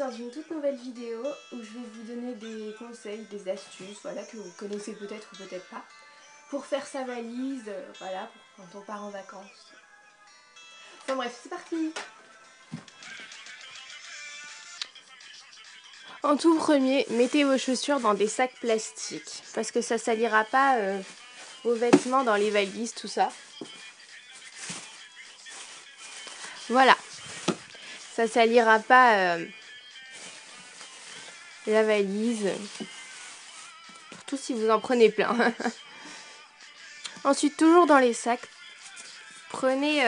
dans une toute nouvelle vidéo où je vais vous donner des conseils, des astuces, voilà, que vous connaissez peut-être ou peut-être pas, pour faire sa valise, voilà, pour quand on part en vacances. Enfin bref, c'est parti! En tout premier, mettez vos chaussures dans des sacs plastiques, parce que ça salira pas vos vêtements dans les valises, tout ça. Voilà, ça salira pas la valise, surtout si vous en prenez plein. Ensuite, toujours dans les sacs, prenez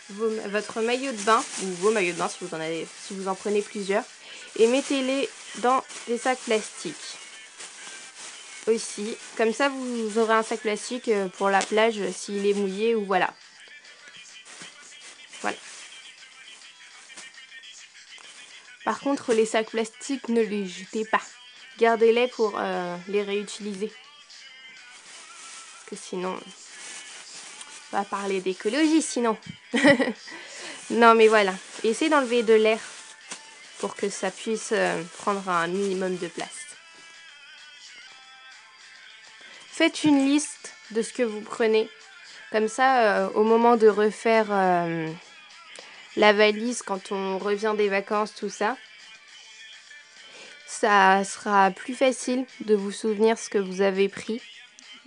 votre maillot de bain, ou vos maillots de bain si vous en prenez plusieurs, et mettez-les dans des sacs plastiques. Aussi, comme ça vous aurez un sac plastique pour la plage s'il est mouillé ou voilà. Voilà. Par contre, les sacs plastiques, ne les jetez pas. Gardez-les pour les réutiliser. Parce que sinon, on va parler d'écologie sinon. Non mais voilà, essayez d'enlever de l'air pour que ça puisse prendre un minimum de place. Faites une liste de ce que vous prenez. Comme ça, au moment de refaire la valise, quand on revient des vacances, tout ça, ça sera plus facile de vous souvenir ce que vous avez pris,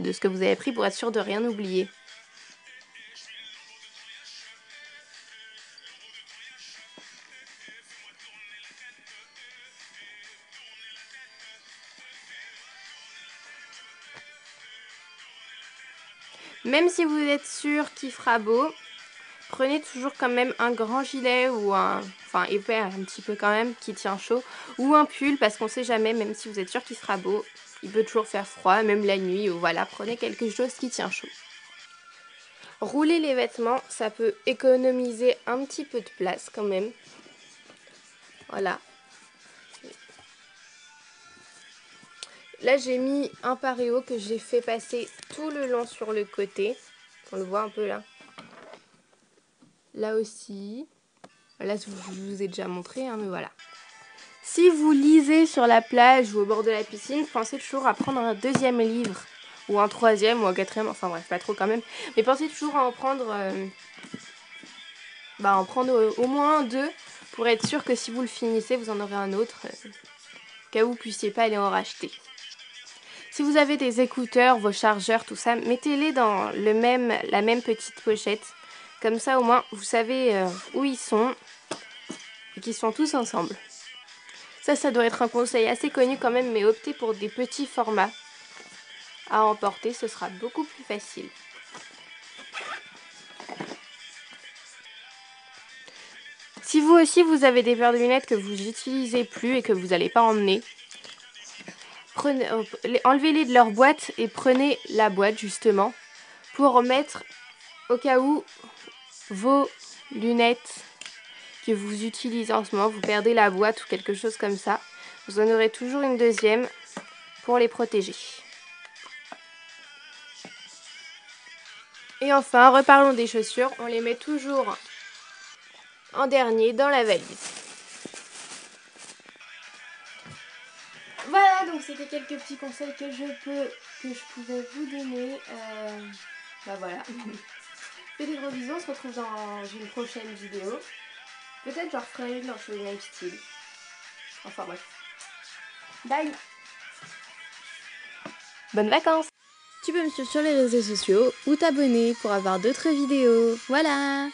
de ce que vous avez pris pour être sûr de rien oublier. Même si vous êtes sûr qu'il fera beau, prenez toujours quand même un grand gilet ou enfin épais un petit peu quand même, qui tient chaud, ou un pull parce qu'on sait jamais, même si vous êtes sûr qu'il sera beau, il peut toujours faire froid, même la nuit, ou voilà, prenez quelque chose qui tient chaud. Rouler les vêtements, ça peut économiser un petit peu de place quand même. Voilà. Là j'ai mis un pareo que j'ai fait passer tout le long sur le côté. On le voit un peu là. Là aussi. Là je vous ai déjà montré, hein, mais voilà. Si vous lisez sur la plage ou au bord de la piscine, pensez toujours à prendre un deuxième livre. Ou un troisième ou un quatrième, enfin bref, pas trop quand même. Mais pensez toujours à en prendre, au moins deux pour être sûr que si vous le finissez, vous en aurez un autre. Au cas où vous ne puissiez pas aller en racheter. Si vous avez des écouteurs, vos chargeurs, tout ça, mettez-les dans la même petite pochette. Comme ça, au moins, vous savez où ils sont et qu'ils sont tous ensemble. Ça doit être un conseil assez connu quand même, mais optez pour des petits formats à emporter, ce sera beaucoup plus facile. Si vous aussi, vous avez des paires de lunettes que vous n'utilisez plus et que vous n'allez pas emmener, enlevez-les de leur boîte et prenez la boîte justement pour mettre au cas où vos lunettes que vous utilisez en ce moment, vous perdez la boîte ou quelque chose comme ça, vous en aurez toujours une deuxième pour les protéger. Et enfin, reparlons des chaussures, on les met toujours en dernier dans la valise. Voilà, donc c'était quelques petits conseils que je pouvais vous donner. Voilà. Faites des gros bisous, on se retrouve dans une prochaine vidéo. Peut-être j'en referai une dans le même style. Enfin bref. Bye. Bonnes vacances. Tu peux me suivre sur les réseaux sociaux ou t'abonner pour avoir d'autres vidéos. Voilà.